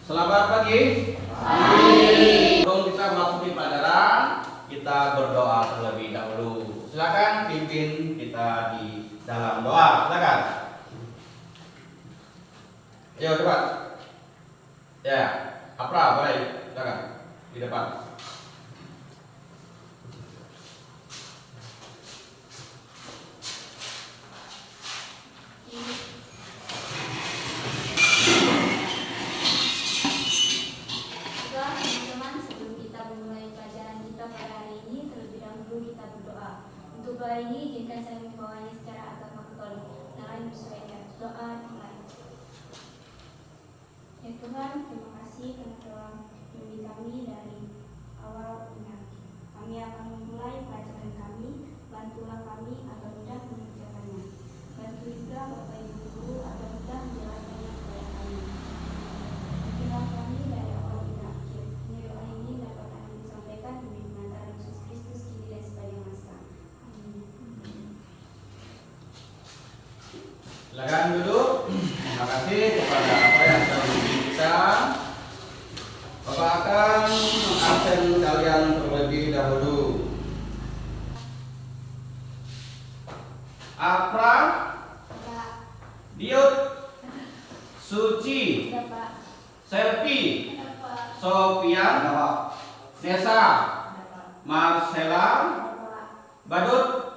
Selamat pagi. Pagi. Sebelum kita masuki pelajaran, kita berdoa terlebih dahulu. Silakan pimpin kita di dalam doa. Silakan. Ayo cepat. Ya, Apra, baik. Silakan di depan. Untuk doa ini, izinkan saya membawanya secara agama Katolik. Dengan bersuara doa mulai. Ya Tuhan, terima kasih karena telah membimbing kami dari awal hingga akhir. Kami akan memulai pelajaran kami. Bantulah kami agar mudah mengerjakannya. Bantu juga Bapak Ibu Guru agar mudah menjelaskannya kepada kami. Bantulah kami dari awal hingga akhir. Ini doa ini dapat kami sampaikan demi pengantaran Yesus Kristus kini dan sepanjang masa. Silakan duduk. Terima kasih kepada apa yang telah membimbing kita. Bapak akan mengabsen kalian terlebih dahulu. Apra, Diut, Suci, Selvi, Sofian, Nesa, Marcella, Badut,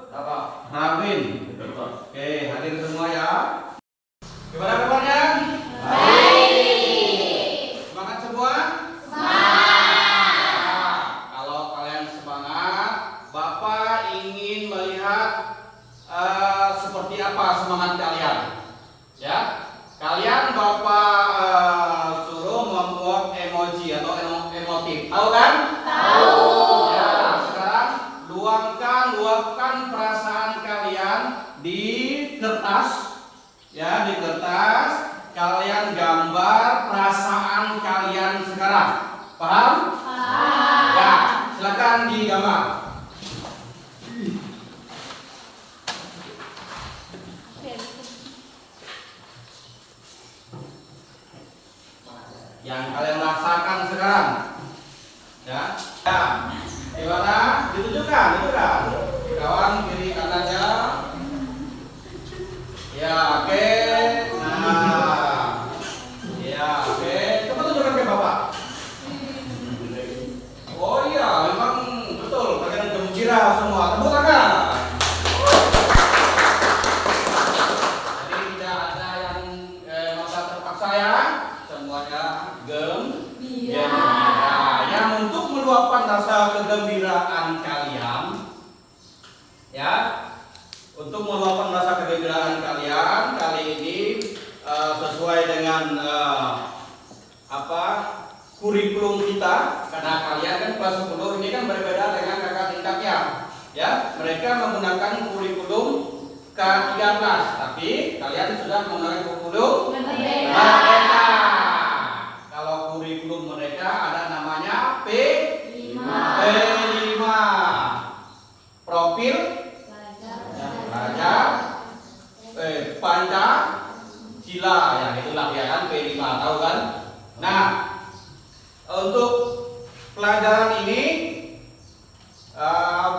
Rawin. Oke, hadir semua ya. Gimana kabarnya? Baik. Semangat semua? Semangat. Kalau kalian semangat, Bapak ingin melihat seperti apa semangat kalian. Ya, kalian Bapak suruh membuat emoji atau emotif. Tahu kan? Tahu. Ya, sekarang luapkan perasaan kalian di kertas. Ya, di kertas kalian gambar perasaan kalian sekarang. Paham? Paham. Ya, silakan digambar. Yang kalian rasakan sekarang. Ya. Ya. Gimana? Ditunjukkan, kawan kiri kanannya. Ya, oke. Nah. Ya, oke. Coba tunjukkan ke Bapak. Oh iya, memang betul. Kalian gembira semua. Tepuk tangan. Jadi tidak ada yang merasa terpaksa ya. Semuanya gembira. Yang untuk meluapkan rasa kegembiraan kalian, ya, untuk meluapkan rasa kegembiraan kalian kali ini sesuai dengan kurikulum kita, karena kalian kan kelas 10 ini kan berbeda dengan kakak tingkatnya, ya. Mereka menggunakan kurikulum K13, tapi kalian sudah menggunakan kurikulum Merdeka. Kalau kurikulum mereka ada namanya P5. Profil Pelajar Pancasila, ya itulah ya kan P5, tahu kan? Nah, untuk pelajaran ini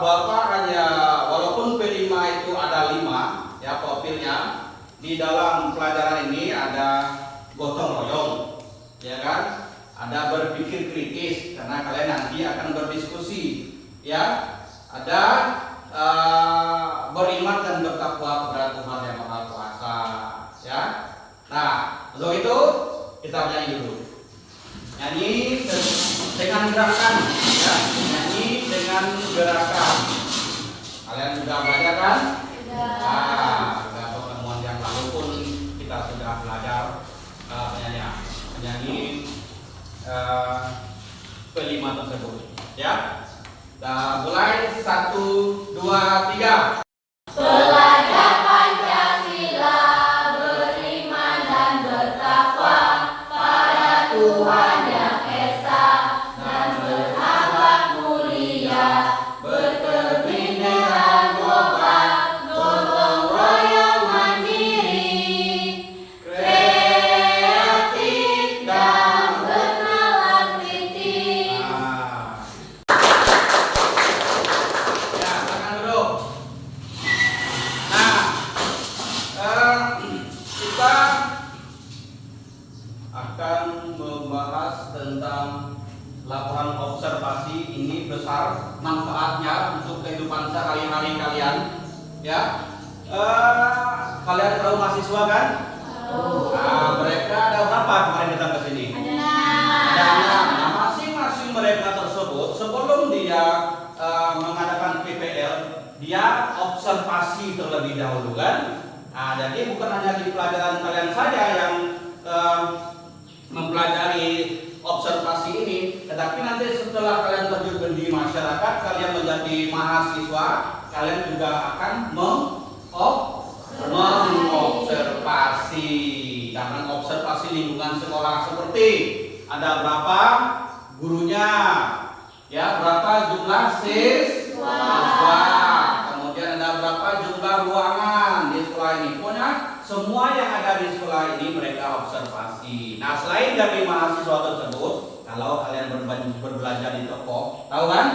Bapak hanya, walaupun P5 itu ada 5 ya profilnya, di dalam pelajaran ini ada gotong royong, ya kan? Ada berpikir kritis karena kalian nanti akan berdiskusi, ya. Ada beriman dan bertakwa kepada Tuhan yang Maha Kuasa, ya. Nah, untuk itu kita nyanyi dulu. Nyanyi dengan gerakan, ya. Nyanyi dengan gerakan. Kalian sudah belajar kan? Sudah. Sudah pertemuan yang lalu pun kita sudah belajar menyanyi P5 tersebut, ya. Nah, mulai 1, 2, 3. Belajar Pancasila, beriman dan bertakwa pada Tuhan Yang Esa, dan berakhlak mulia, berkebinekaan global, gotong royong. sekolahnya untuk kehidupan sehari-hari kalian. Ya, kalian tahu mahasiswa kan? Mereka ada berapa kemarin datang ke sini? Ada 6. Nah, masing-masing mereka tersebut sebelum dia mengadakan PPL, dia observasi terlebih dahulu kan? Nah, jadi bukan hanya di pelajaran kalian saja yang mempelajari observasi ini, tetapi nanti setelah kalian terjun di masyarakat, kalian menjadi mahasiswa, kalian juga akan mengobservasi. Karena observasi lingkungan sekolah seperti ada berapa gurunya, ya berapa jumlah siswa, kemudian ada berapa jumlah ruangan di sekolah ini. Pokoknya semua yang ada di sekolah ini mereka observasi. Nah, selain dari mahasiswa tersebut, kalau kalian berbelanja di toko, tahu kan?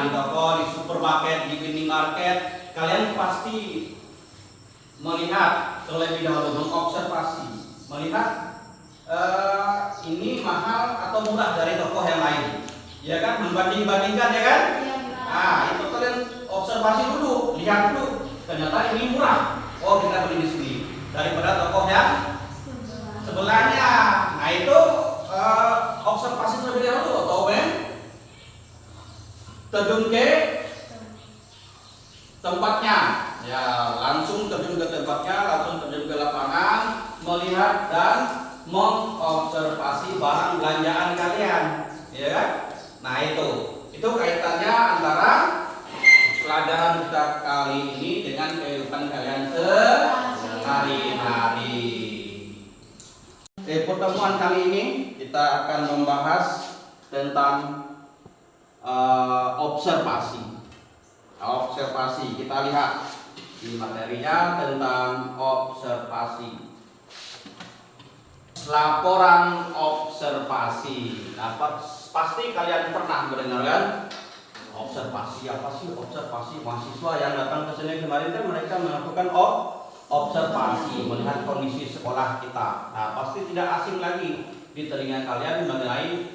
Di toko, di supermarket, di minimarket, kalian pasti melihat terlebih dahulu, mengobservasi, melihat ini mahal atau murah dari toko yang lain, ya kan? Membanding-bandingkan, ya kan? Itu kalian observasi dulu, lihat dulu, ternyata ini murah. Oh, kita beli di sini daripada toko yang sebelahnya. Nah, itu observasi terlebih dahulu, atau terjun ke tempatnya, ya langsung terjun ke tempatnya, langsung terjun ke lapangan, melihat dan mengobservasi barang belanjaan kalian, ya kan? Nah, itu kaitannya antara pelajaran kita kali ini dengan kehidupan kalian sehari-hari. Pertemuan kali ini kita akan membahas tentang observasi. Kita lihat di materinya tentang observasi. Laporan observasi. Nah, pasti kalian pernah mendengar kan? Observasi apa sih? Observasi mahasiswa yang datang ke sini kemarin kan mereka melakukan observasi, melihat kondisi sekolah kita. Nah, pasti tidak asing lagi di telinga kalian mengenai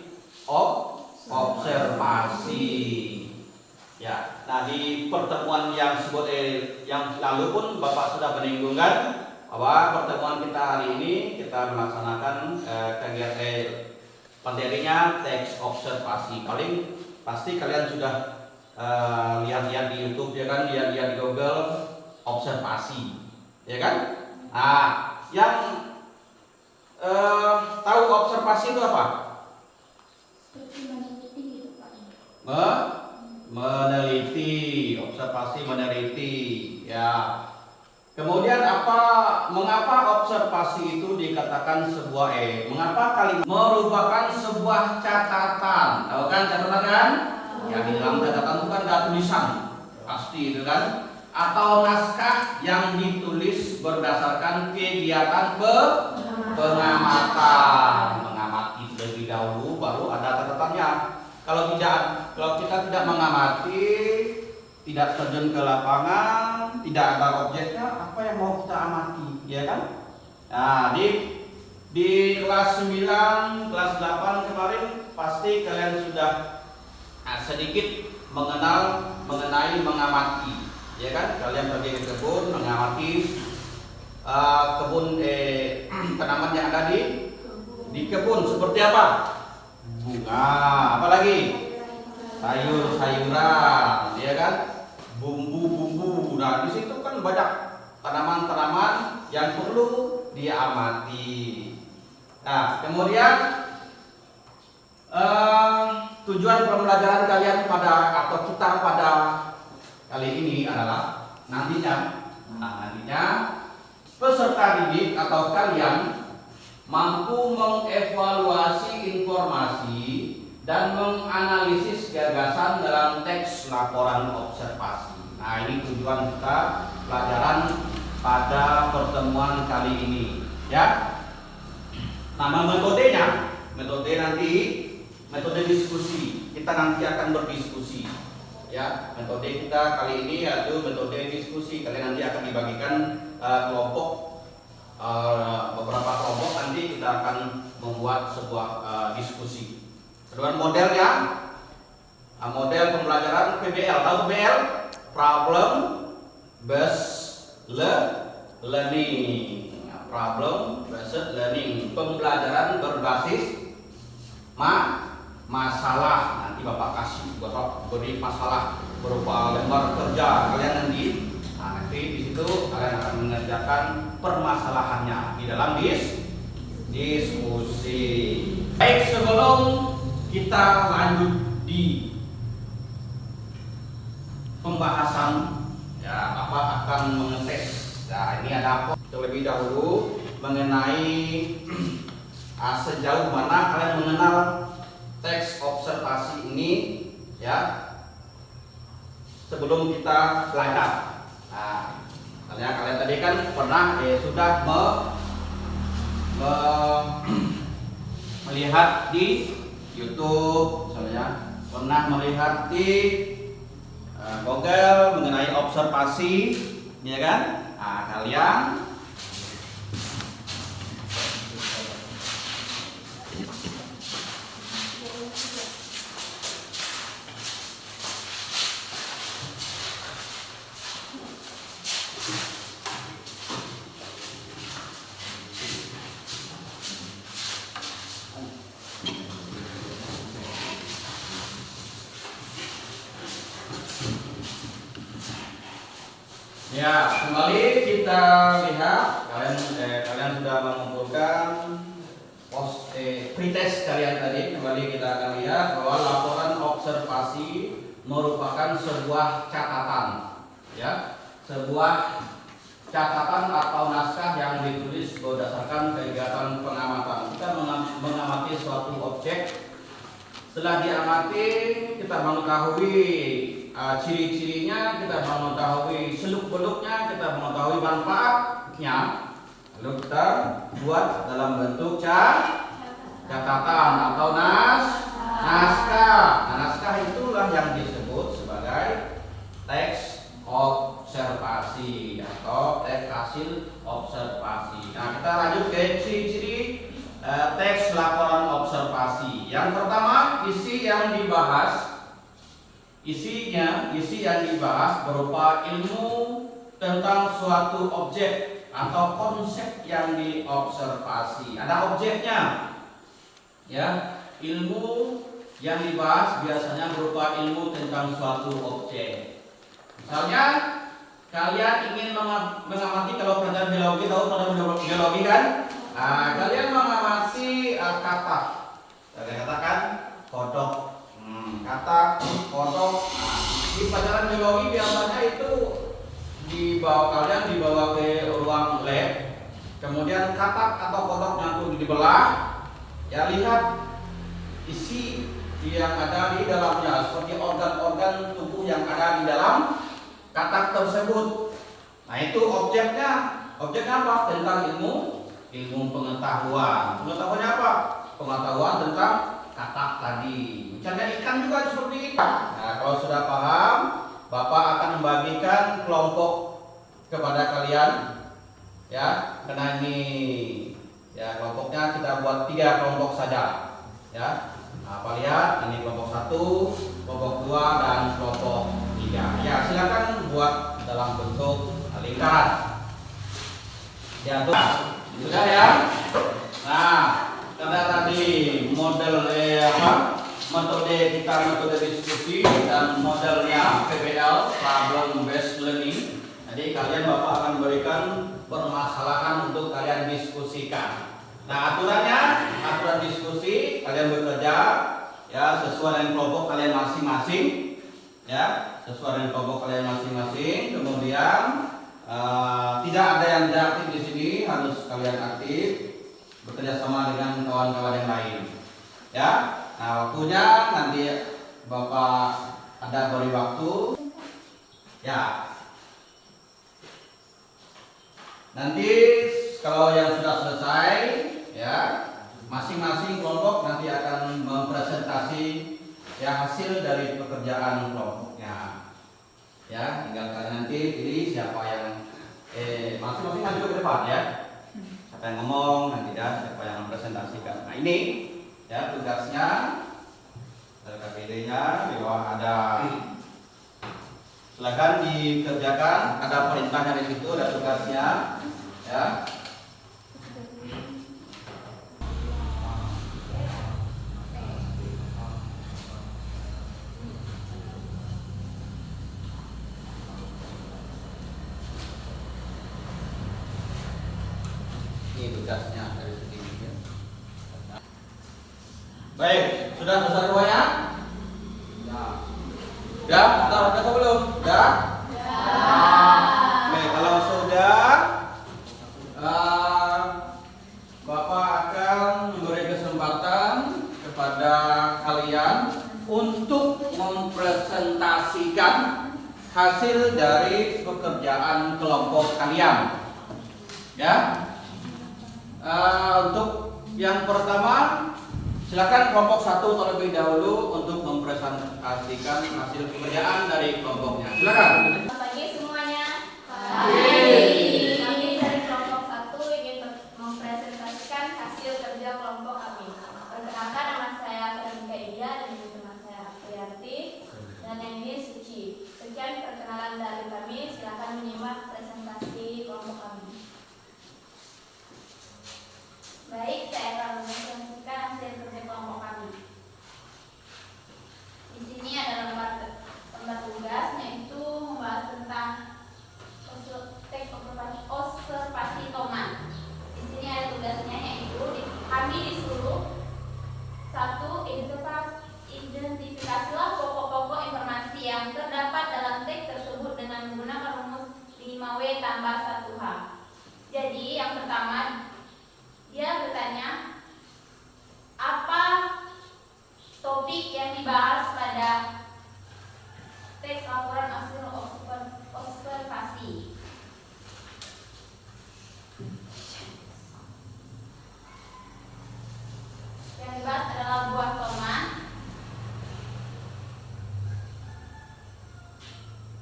observasi. Ya, nah di pertemuan yang lalu pun Bapak sudah menyinggungkan bahwa pertemuan kita hari ini kita melaksanakan kegiatan materinya teks observasi. Paling pasti kalian sudah lihat-lihat di YouTube, ya kan, lihat-lihat di Google observasi, ya kan? Nah, yang tahu observasi itu apa? Seperti meneliti gitu, Pak. Meneliti, observasi meneliti, ya. Kemudian mengapa observasi itu dikatakan sebuah mengapa merupakan sebuah catatan? Tahu kan catatan kan? Ya, di dalam catatan itu kan ada tulisan, pasti itu kan? Atau naskah yang ditulis berdasarkan kegiatan pengamatan, mengamati terlebih dahulu baru ada catatannya. Kalau kita tidak mengamati, tidak terjun ke lapangan, tidak ada objeknya, apa yang mau kita amati, ya kan? Nah, di kelas 9, kelas 8 kemarin pasti kalian sudah sedikit mengenai mengamati, ya kan? Kalian pergi ke kebun, mengamati kebun tanaman yang ada di kebun seperti apa? Bunga, apalagi sayur-sayuran, ya kan? Bumbu-bumbu. Nah, di situ kan banyak tanaman-tanaman yang perlu diamati. Nah, kemudian tujuan pembelajaran kalian atau kita pada kali ini adalah nantinya peserta didik atau kalian mampu mengevaluasi informasi dan menganalisis gagasan dalam teks laporan observasi. Nah, ini tujuan kita pelajaran pada pertemuan kali ini, ya. Nama metode diskusi. Kita nanti akan berdiskusi, ya. Metode kita kali ini yaitu metode diskusi. Kalian nanti akan dibagikan beberapa kelompok, nanti kita akan membuat sebuah diskusi. Kedua modelnya model pembelajaran PBL. Tahu PBL? Problem Based Learning. Problem Based Learning. Pembelajaran berbasis masalah. Nanti Bapak kasih beri masalah berupa lembar kerja kalian nanti. Nah, nanti di situ kalian akan mengerjakan permasalahannya di dalam diskusi. Baik, sebelum kita lanjut di pembahasan, ya Bapak akan mengetes. Nah, ini ada terlebih dahulu mengenai sejauh mana kalian mengenal teks observasi ini, ya. Sebelum kita belajar, nah, kalian tadi kan pernah sudah melihat di YouTube, misalnya pernah melihat di Google mengenai observasi, ya kan? Nah, kalian ya, kembali kita lihat kalian sudah mengumpulkan pretest kalian tadi. Kembali kita akan lihat bahwa laporan observasi merupakan sebuah catatan, ya, sebuah catatan atau naskah yang ditulis berdasarkan kegiatan pengamatan. Kita mengamati suatu objek. Setelah diamati, kita mengetahui ciri-cirinya, kita mengetahui seluk-beluknya, kita mengetahui manfaatnya. Lalu kita buat dalam bentuk catatan atau naskah. Nah, naskah itulah yang disebut sebagai teks observasi atau teks hasil observasi. Nah, kita lanjut ke ciri-ciri teks laporan observasi. Yang pertama, isi yang dibahas. Isi yang dibahas berupa ilmu tentang suatu objek atau konsep yang diobservasi. Ada objeknya, ya. Ilmu yang dibahas biasanya berupa ilmu tentang suatu objek. Misalnya, kalian ingin mengamati, kalau pelajaran biologi, tahu pelajaran biologi kan? Nah, kalian mengamati katak. Kalian katakan kodok. Katak, kodok. Nah, di pelajaran biologi biasanya itu kalian dibawa ke ruang lab. Kemudian katak atau kodoknya itu dibelah. Ya, lihat isi yang ada di dalamnya, seperti organ-organ tubuh yang ada di dalam katak tersebut. Nah, itu objeknya. Objeknya apa? Tentang ilmu pengetahuan. Pengetahuannya apa? Pengetahuan tentang katak tadi. Misalnya ikan juga seperti itu. Nah, kalau sudah paham, Bapak akan membagikan kelompok kepada kalian, ya. Karena ini, ya, kelompoknya kita buat 3 kelompok saja, ya. Nah, Pak lihat, ini kelompok 1, kelompok 2, dan kelompok 3. Ya, silakan buat dalam bentuk lingkaran. Ya, tuh. Sudah ya. Nah, karena tadi metode kita metode diskusi dan modelnya PBL, problem based learning. Jadi Bapak akan berikan permasalahan untuk kalian diskusikan. Nah, aturan diskusi kalian bekerja, ya, sesuai dengan kelompok kalian masing-masing, ya, sesuai dengan kelompok kalian masing-masing. Kemudian tidak ada yang tidak aktif di sini, harus kalian aktif, bekerja sama dengan kawan-kawan yang lain, ya. Nah, waktunya nanti Bapak ada beri waktu, ya. Nanti kalau yang sudah selesai, ya, masing-masing kelompok nanti akan mempresentasi, ya, hasil dari pekerjaan kelompoknya. Ya, tinggal kalian nanti pilih siapa yang masing-masing maju ke depan, ya. Siapa yang ngomong nanti, ya, siapa yang mempresentasikan. Nah, ini, ya, tugasnya KPD-nya di bawah ada. Silakan dikerjakan, ada perintahnya di situ, ada tugasnya, ya. Ini tugasnya dari sini. Ya. Baik, sudah selesai semuanya? Ya, tahu atau belum? Ya? Oke, kalau sudah, Bapak akan memberi kesempatan kepada kalian untuk mempresentasikan hasil dari pekerjaan kelompok kalian. Ya, untuk yang pertama, silakan kelompok 1 terlebih dahulu untuk mempresentasikan hasil pekerjaan dari kelompoknya. Silakan. Selamat pagi semuanya. Pagi. Kami dari kelompok 1 ingin mempresentasikan hasil kerja kelompok kami. Perkenalkan, nama saya Veronica India dan ini teman saya Apriarti dan yang ini Suci. Sekian perkenalan dari kami. Silakan menyimak presentasi kelompok kami. Baik, saya akan mempresentasikan hasil kerja kelompok kami. Di sini ada lembar tugas, yaitu membahas tentang teks observasi toman. Di sini ada tugasnya, yaitu kami disuruh 1. Identifikasilah pokok-pokok informasi yang terdapat dalam teks tersebut dengan menggunakan rumus 5W tambah 1H. Jadi yang pertama, dia bertanya, apa topik yang dibahas pada teks laporan hasil observasi? Yang dibahas adalah buah toman.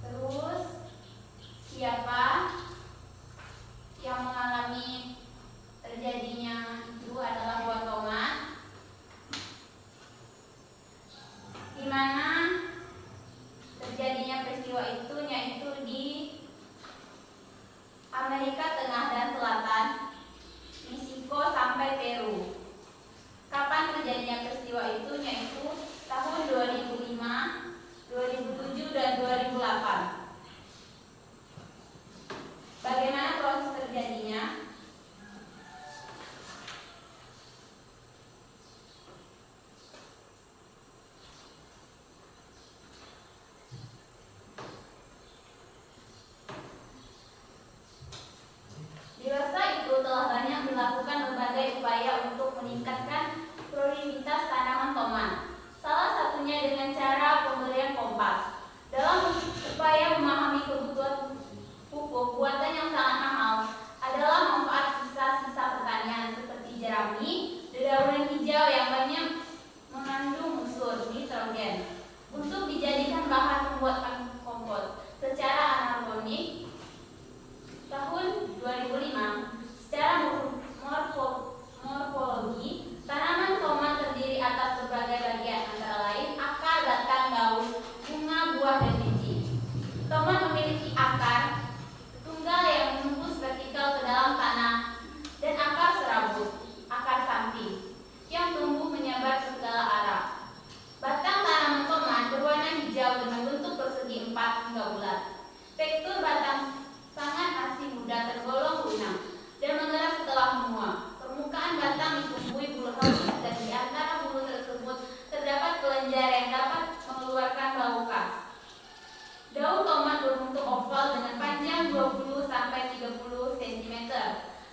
Terus, siapa yang mengalami terjadinya itu adalah buah tomat. Di mana terjadinya peristiwa itu, yaitu di Amerika Tengah dan Selatan, Meksiko sampai Peru. Kapan terjadinya peristiwa itu, yaitu tahun 2005, 2007 dan 2008. Bagaimana proses terjadinya? Di masa itu telah banyak dilakukan berbagai upaya untuk meningkatkan produktivitas tanaman tomat. Salah satunya dengan cara pemberian kompas. Dalam upaya memahami kebutuhan pupuk buatan yang sangat mahal adalah manfaat sisa-sisa pertanian seperti jerami, dedaunan hijau yang banyak mengandung unsur nitrogen untuk dijadikan bahan pembuatan kompos secara anorganik. Tahun 2005, secara morfologi, tanaman tomat terdiri atas berbagai bagian, antara lain akar, batang, daun, bunga, buah, dan biji. Tomat memiliki akar tunggal yang menembus vertikal ke dalam tanah dan akar serabut, akar samping, yang tumbuh menyebar ke segala arah. Batang tanaman tomat berwarna hijau dengan bentuk persegi 4 hingga bulat. Tekstur batang sangat masih muda, tergolong lunak dan mengeras setelah menua. Permukaan batang ditumbuhi bulu halus dan di antara bulu tersebut terdapat kelenjar yang dapat mengeluarkan bau khas. Daun tomat berbentuk oval dengan panjang 20 sampai 30 cm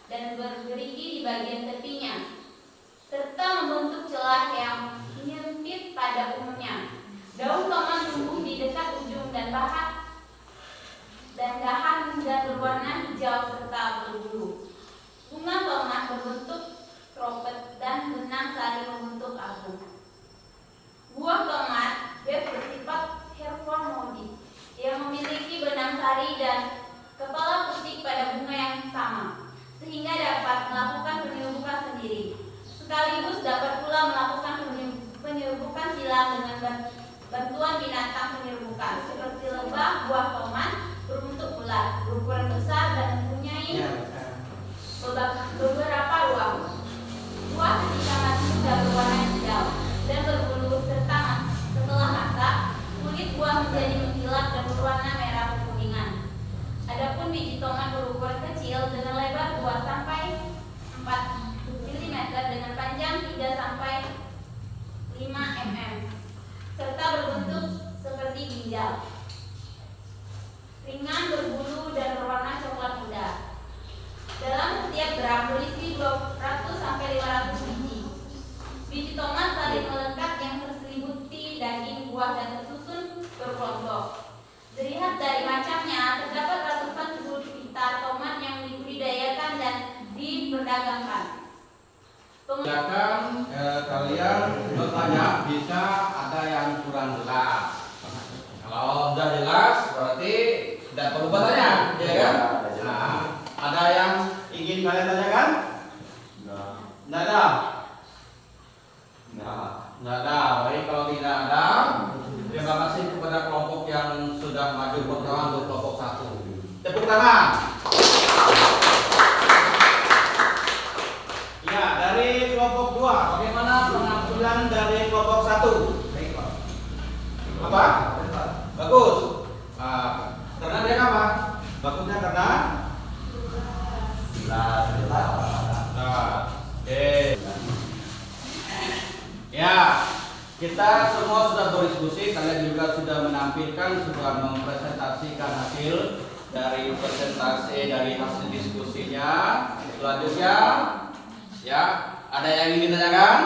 dan bergerigi di bagian tepinya, serta membentuk celah yang menyempit pada umumnya. Daun tomat tumbuh di dekat ujung dan dahan dan berwarna hijau serta berbulu. Bunga tomat berbentuk tropet dan benang sari membentuk abu. Buah tomat bersifat hermafrodit yang memiliki benang sari dan kepala putih pada bunga yang sama, sehingga dapat melakukan penyembuhan sendiri. Sekaligus dapat pula melakukan penyerbukan silang dengan bantuan binatang penyerbukan seperti lebah, buah tomat berbentuk bulat, berukuran besar dan mempunyai beberapa ruang. Buah ketika matang sudah berwarna hijau dan berbulu serta setelah masak kulit buah menjadi mengkilap dan berwarna merah kekuningan. Adapun biji tomat berukuran kecil dengan lebar 2 sampai 4 mm dengan panjang 3 sampai 5 mm serta berbentuk seperti ginjal. Ringan, berbulu dan berwarna coklat muda. Dalam setiap gram berisi 200 sampai 500 biji. Biji tomat saling melengkap yang terselimuti daging buah dan tersusun berkelompok. Dilihat dari macamnya, terdapat ratusan suku pintar tomat yang dibudidayakan dan diperdagangkan. Silakan kalian bertanya, bisa ada yang kurang jelas. Kalau sudah jelas berarti tidak perlu bertanya, ya kan? Nah, ada yang ingin kalian tanyakan? Tidak ada. Tidak ada. Baik, kalau tidak ada, terima kasih kepada kelompok yang sudah maju pertama untuk kelompok 1. Tepuk tangan. Ya, dari kelompok 2, bagaimana penampilan dari kelompok 1? Apa? Bagus. Karena dia apa? Bagusnya karena oke. Ya, kita semua sudah berdiskusi, kalian juga sudah menampilkan, sudah mempresentasikan hasil dari presentasi dari hasil diskusinya. Selanjutnya, ya, ada yang ingin ditanyakan?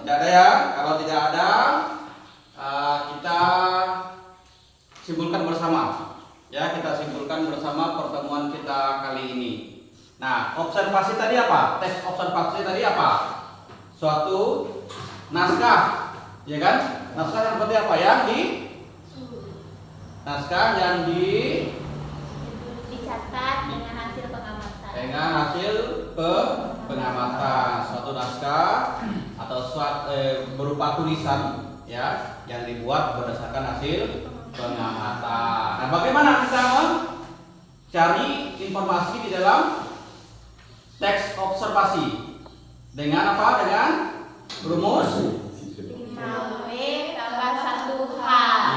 Tidak ada ya. Kalau tidak ada, kita simpulkan bersama. Ya, kita simpulkan bersama pertemuan kita kali ini. Nah, observasi tadi apa? Tes observasi tadi apa? Suatu naskah, ya kan? Naskah yang seperti apa ya? Naskah yang dicatat dengan hasil pengamatan. Dengan hasil pengamatan, suatu naskah atau berupa tulisan, ya, yang dibuat berdasarkan hasil pengamatan. Nah, bagaimana kita mencari informasi di dalam teks observasi? Dengan apa? Dengan rumus 5W tambah 1H.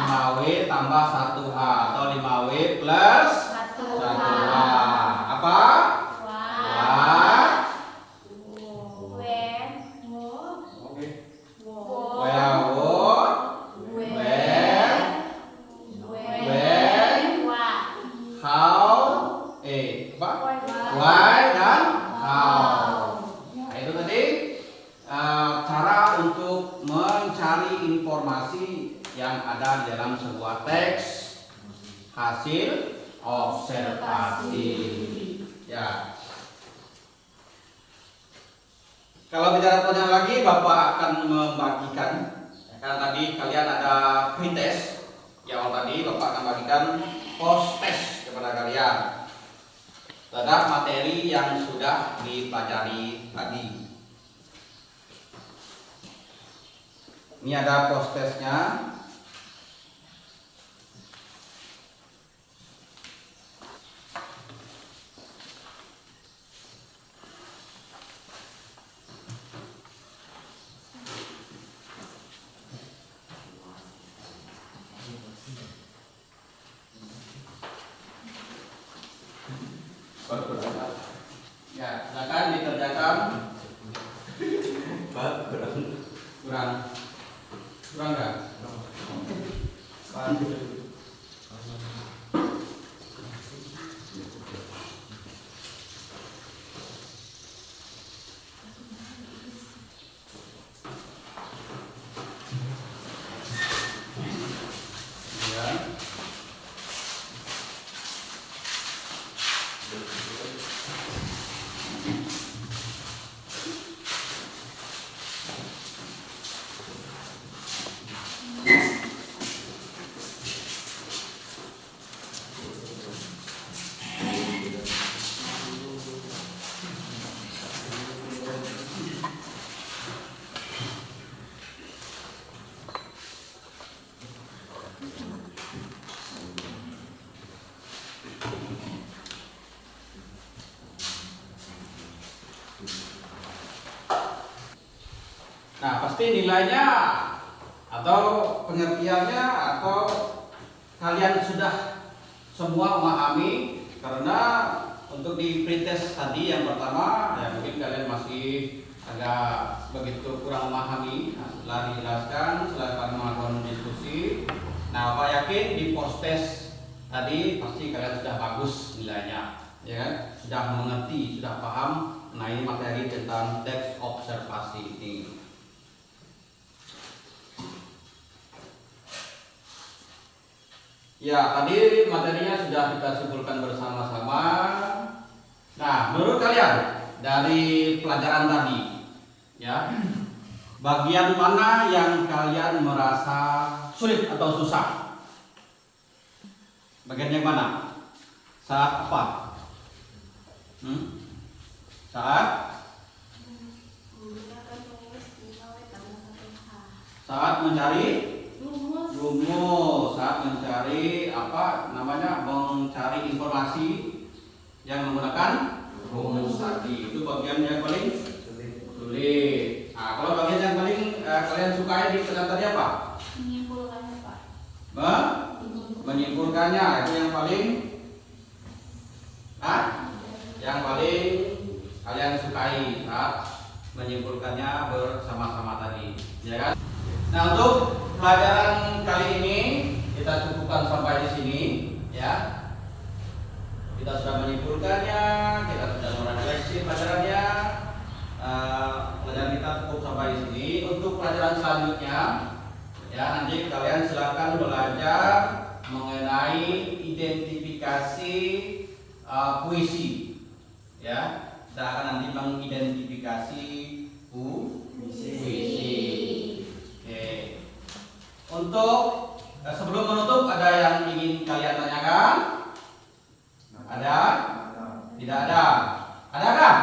5W tambah 1H atau 5W plus 1H. Apa? Why dan how. Nah, itu tadi cara untuk mencari informasi yang ada di dalam sebuah teks hasil observasi. Ya. Kalau bicara pertanyaan lagi, Bapak akan membagikan. Karena tadi kalian ada pretest, ya, tadi Bapak akan bagikan post test kepada kalian terhadap materi yang sudah dipelajari tadi. Ini ada post testnya. Ya, silakan dikerjakan. Kurang nggak? Nah, pasti nilainya atau pengertiannya atau kalian sudah semua memahami, karena untuk di pretest tadi yang pertama ya mungkin kalian masih agak begitu kurang memahami. Nah, setelah dijelaskan, setelah kalian melakukan diskusi, nah Pak yakin di post test tadi pasti kalian sudah bagus nilainya, ya kan? Sudah mengerti, sudah paham. Nah, ini materi tentang teks observasi ini. Ya, tadi materinya sudah kita simpulkan bersama-sama. Nah, menurut kalian dari pelajaran tadi, ya, bagian mana yang kalian merasa sulit atau susah? Bagian yang mana? Saat apa? Saat? Saat mencari? Rumus. Saat mencari apa namanya? Mencari informasi yang menggunakan rumus tadi. Itu bagian yang paling sulit. Nah, kalau bagian yang paling kalian sukai di pelajaran tadi apa? Menyimpulkannya, Pak. Menyimpulkannya itu yang paling yang paling kalian sukai saat menyimpulkannya bersama-sama tadi, ya kan? Nah, untuk pelajaran kali ini kita cukupkan sampai di sini, ya. Kita sudah menyimpulkannya, kita sudah merefleksi pelajarannya. Pelajaran kita cukup sampai di sini. Untuk pelajaran selanjutnya, ya nanti kalian silakan belajar mengenai identifikasi puisi, ya. Kita akan nanti mengidentifikasi puisi. Oke. Untuk sebelum menutup, ada yang ingin kalian tanyakan? Ada? Tidak ada? Adakah?